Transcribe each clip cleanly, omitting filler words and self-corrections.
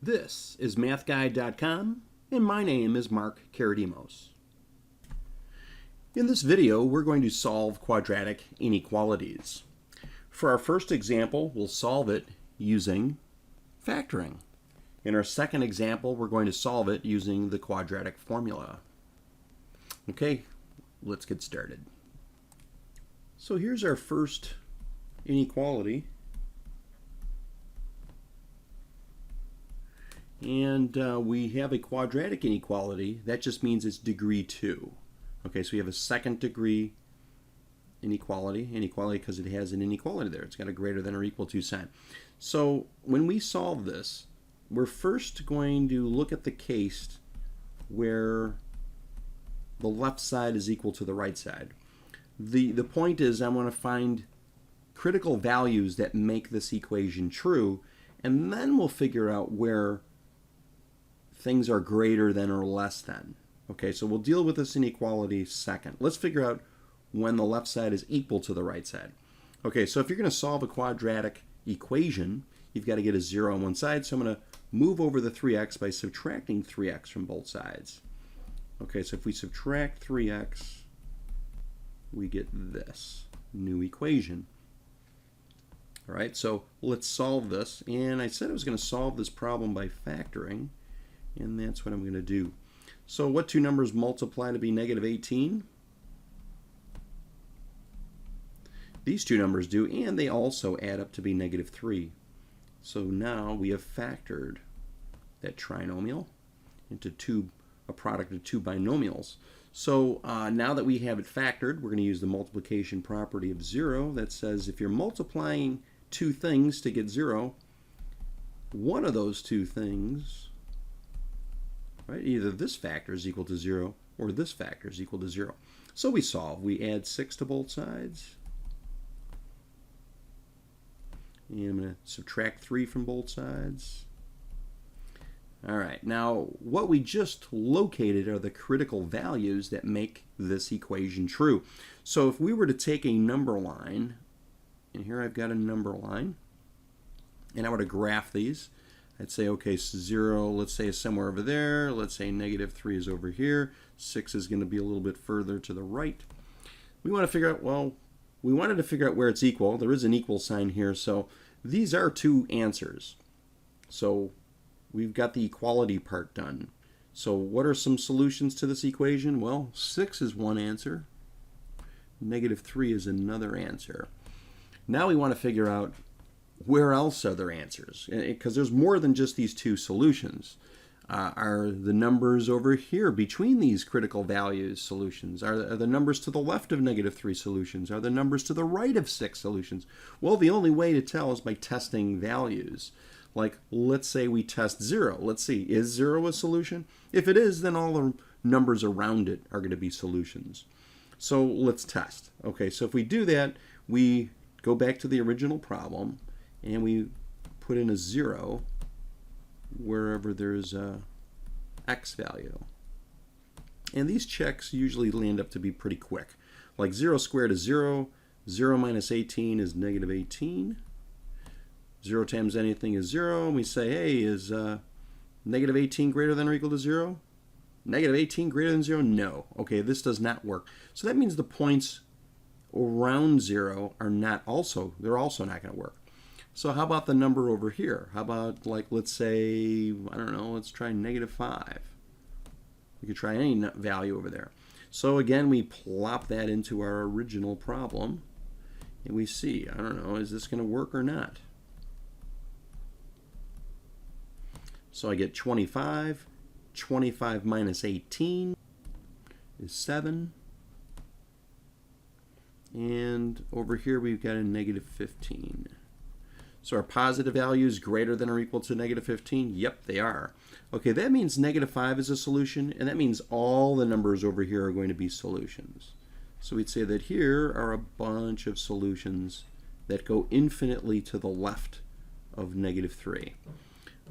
This is MATHguide.com, and my name is Mark Karadimos. In this video, we're going to solve quadratic inequalities. For our first example, we'll solve it using factoring. In our second example, we're going to solve it using the quadratic formula. Okay, let's get started. So here's our first inequality. And we have a quadratic inequality. That just means it's degree 2. Okay, so we have a second degree inequality because it has an inequality there. It's got a greater than or equal to sign. So when we solve this, we're first going to look at the case where the left side is equal to the right side. The point is I want to find critical values that make this equation true, and then we'll figure out where things are greater than or less than. Okay, so we'll deal with this inequality second. Let's figure out when the left side is equal to the right side. Okay, so if you're going to solve a quadratic equation, you've got to get a 0 on one side. So I'm going to move over the 3x by subtracting 3x from both sides. Okay, so if we subtract 3x, we get this new equation. All right, so let's solve this. And I said I was going to solve this problem by factoring, and that's what I'm going to do. So what two numbers multiply to be negative 18? These two numbers do, and they also add up to be negative 3. So now we have factored that trinomial into a product of two binomials. So now that we have it factored, we're going to use the multiplication property of 0 that says if you're multiplying two things to get 0, one of those two things, right, either this factor is equal to 0 or this factor is equal to 0. So we solve. We add 6 to both sides. And I'm going to subtract 3 from both sides. All right, now what we just located are the critical values that make this equation true. So if we were to take a number line, and here I've got a number line, and I were to graph these, I'd say, okay, so 0, let's say, is somewhere over there. Let's say negative 3 is over here. 6 is going to be a little bit further to the right. We want to figure out, well, we wanted to figure out where it's equal. There is an equal sign here, so these are two answers. So we've got the equality part done. So what are some solutions to this equation? Well, 6 is one answer. Negative 3 is another answer. Now we want to figure out where else are there answers? Because there's more than just these two solutions. Are the numbers over here between these critical values solutions? Are the numbers to the left of negative 3 solutions? Are the numbers to the right of 6 solutions? Well, the only way to tell is by testing values. Like, let's say we test 0. Let's see, is 0 a solution? If it is, then all the numbers around it are going to be solutions. So let's test. Okay, so if we do that, we go back to the original problem, and we put in a 0 wherever there's a x value. And these checks usually land up to be pretty quick. Like 0 squared is 0, 0 minus 18 is negative 18. 0 times anything is 0, and we say, hey, is negative 18 greater than or equal to 0? Negative 18 greater than 0? No. Okay, this does not work. So that means the points around 0 are not also, they're also not going to work. So how about the number over here? How about, like, let's say, I don't know, let's try negative 5. We could try any value over there. So again, we plop that into our original problem, and we see, I don't know, is this going to work or not? So I get 25. 25 minus 18 is 7. And over here we've got a negative 15. So our positive values greater than or equal to negative 15? Yep, they are. Okay, that means negative 5 is a solution, and that means all the numbers over here are going to be solutions. So we'd say that here are a bunch of solutions that go infinitely to the left of negative 3.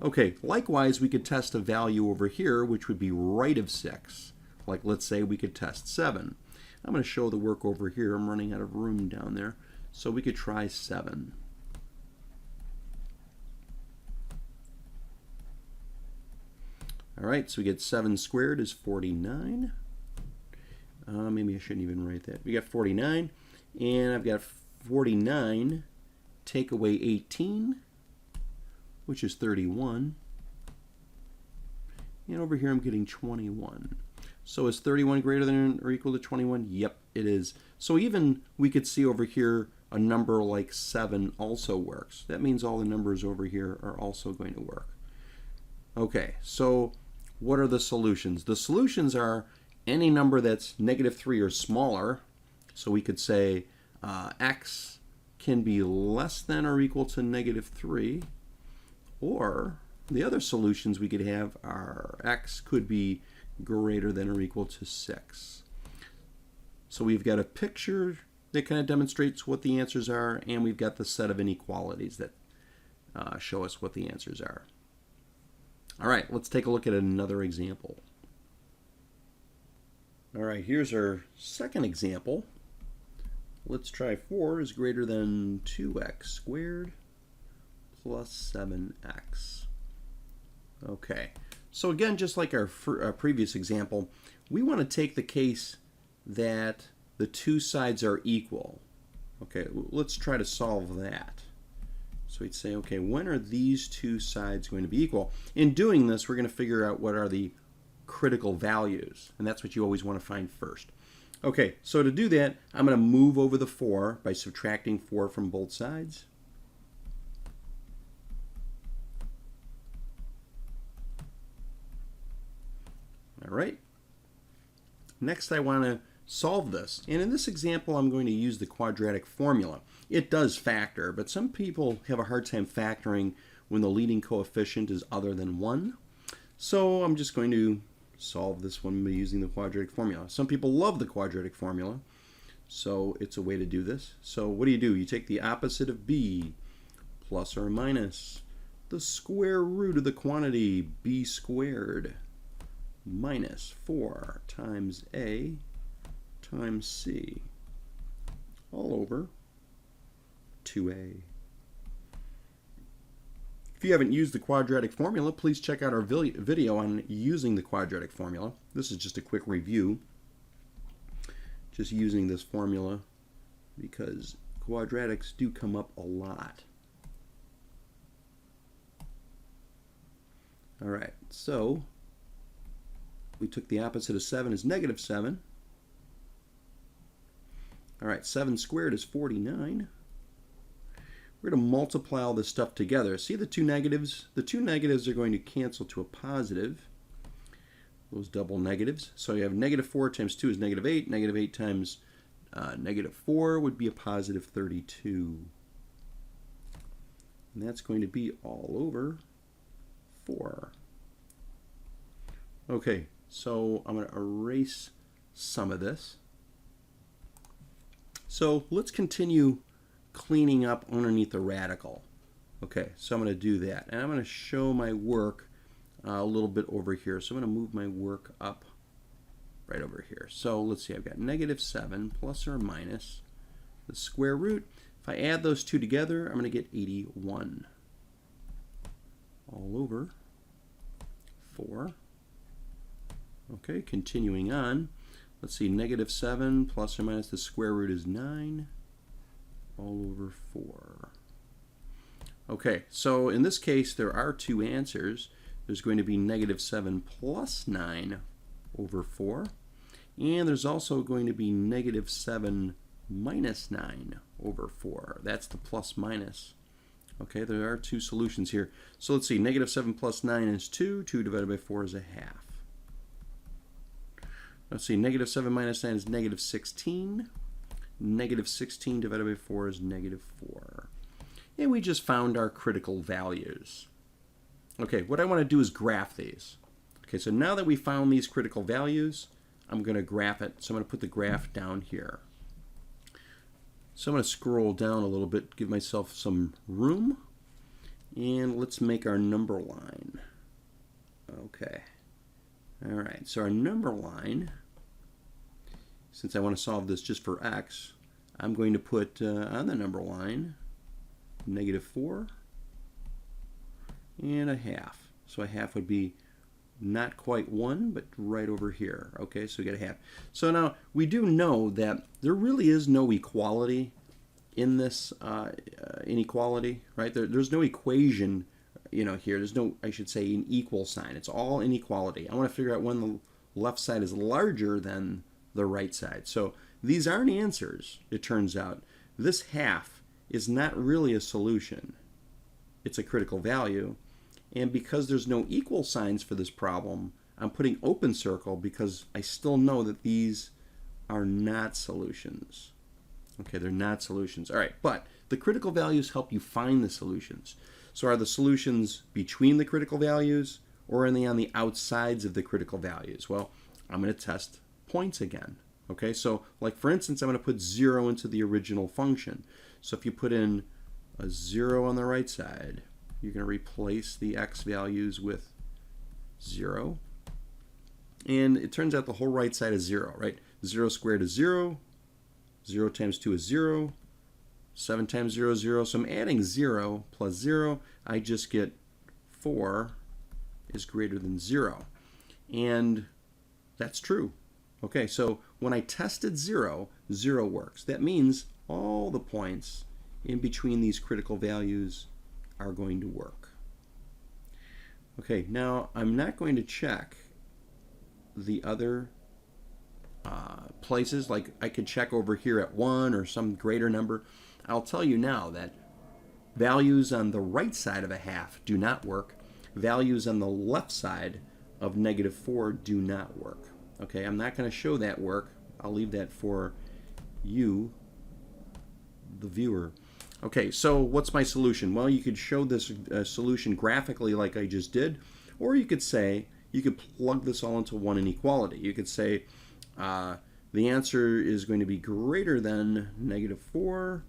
Okay, likewise, we could test a value over here, which would be right of 6. Like, let's say we could test 7. I'm going to show the work over here. I'm running out of room down there. So we could try 7. All right, so we get 7 squared is 49. Maybe I shouldn't even write that. We got 49, and I've got 49 take away 18, which is 31. And over here I'm getting 21. So is 31 greater than or equal to 21? Yep, it is. So even we could see over here a number like 7 also works. That means all the numbers over here are also going to work. Okay, so what are the solutions? The solutions are any number that's -3 or smaller. So we could say x can be less than or equal to -3, or the other solutions we could have are x could be greater than or equal to 6. So we've got a picture that kind of demonstrates what the answers are, and we've got the set of inequalities that show us what the answers are. All right, let's take a look at another example. All right, here's our second example. Let's try 4 is greater than 2x squared plus 7x. Okay, so again, just like our previous example, we want to take the case that the two sides are equal. Okay, let's try to solve that. So we'd say, okay, when are these two sides going to be equal? In doing this, we're going to figure out what are the critical values, and that's what you always want to find first. Okay, so to do that, I'm going to move over the 4 by subtracting 4 from both sides. All right. Next, I want to solve this. And in this example, I'm going to use the quadratic formula. It does factor, but some people have a hard time factoring when the leading coefficient is other than 1. So I'm just going to solve this one by using the quadratic formula. Some people love the quadratic formula, so it's a way to do this. So what do? You take the opposite of b plus or minus the square root of the quantity b squared minus 4 times a times c all over 2a. If you haven't used the quadratic formula, please check out our video on using the quadratic formula. This is just a quick review, just using this formula because quadratics do come up a lot. All right, so we took the opposite of 7 is -7. All right, 7 squared is 49. We're going to multiply all this stuff together. See the two negatives? The two negatives are going to cancel to a positive. Those double negatives. So you have -4 times 2 is -8. -8 times -4 would be a positive 32. And that's going to be all over 4. Okay, so I'm going to erase some of this. So let's continue cleaning up underneath the radical. Okay, so I'm going to do that. And I'm going to show my work a little bit over here. So I'm going to move my work up right over here. So let's see, I've got -7 plus or minus the square root. If I add those two together, I'm going to get 81 all over 4. Okay, continuing on. Let's see, -7 plus or minus the square root is 9 all over 4. Okay, so in this case, there are two answers. There's going to be -7 plus 9 over 4. And there's also going to be -7 minus 9 over 4. That's the plus minus. Okay, there are two solutions here. So let's see, -7 plus 9 is 2. 2 divided by 4 is a half. Let's see, -7 minus 9 is -16. -16 divided by 4 is -4. And we just found our critical values. Okay, what I want to do is graph these. Okay, so now that we found these critical values, I'm going to graph it. So I'm going to put the graph down here. So I'm going to scroll down a little bit, give myself some room. And let's make our number line. Okay. All right, so our number line, since I want to solve this just for x, I'm going to put on the number line -4 and a half. So a half would be not quite 1, but right over here. Okay, so we get a half. So now we do know that there really is no equality in this inequality, right? There's no equation, here. There's no, I should say, an equal sign. It's all inequality. I want to figure out when the left side is larger than the right side. So these aren't answers, it turns out. This half is not really a solution. It's a critical value. And because there's no equal signs for this problem, I'm putting open circle because I still know that these are not solutions. Okay, they're not solutions. All right, but the critical values help you find the solutions. So are the solutions between the critical values, or are they on the outsides of the critical values? Well, I'm going to test points again. Okay, so like for instance, I'm going to put 0 into the original function. So if you put in a 0 on the right side, you're going to replace the x values with 0. And it turns out the whole right side is 0, right? 0 squared is 0. 0 times 2 is 0. 7 times 0 is 0. So I'm adding 0 plus 0. I just get 4 is greater than 0. And that's true. Okay, so when I tested 0, 0 works. That means all the points in between these critical values are going to work. Okay, now I'm not going to check the other places. Like I could check over here at 1 or some greater number. I'll tell you now that values on the right side of a half do not work. Values on the left side of -4 do not work. Okay, I'm not going to show that work. I'll leave that for you, the viewer. Okay, so what's my solution? Well, you could show this solution graphically like I just did, or you could say, you could plug this all into one inequality. You could say the answer is going to be greater than -4.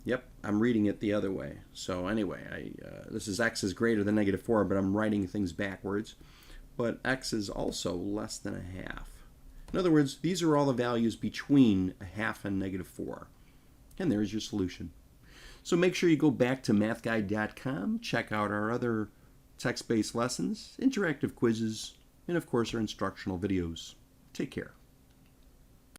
Yep, I'm reading it the other way. So anyway, this is x is greater than -4, but I'm writing things backwards. But x is also less than a half. In other words, these are all the values between a half and -4. And there's your solution. So make sure you go back to MATHguide.com, check out our other text-based lessons, interactive quizzes, and of course our instructional videos. Take care.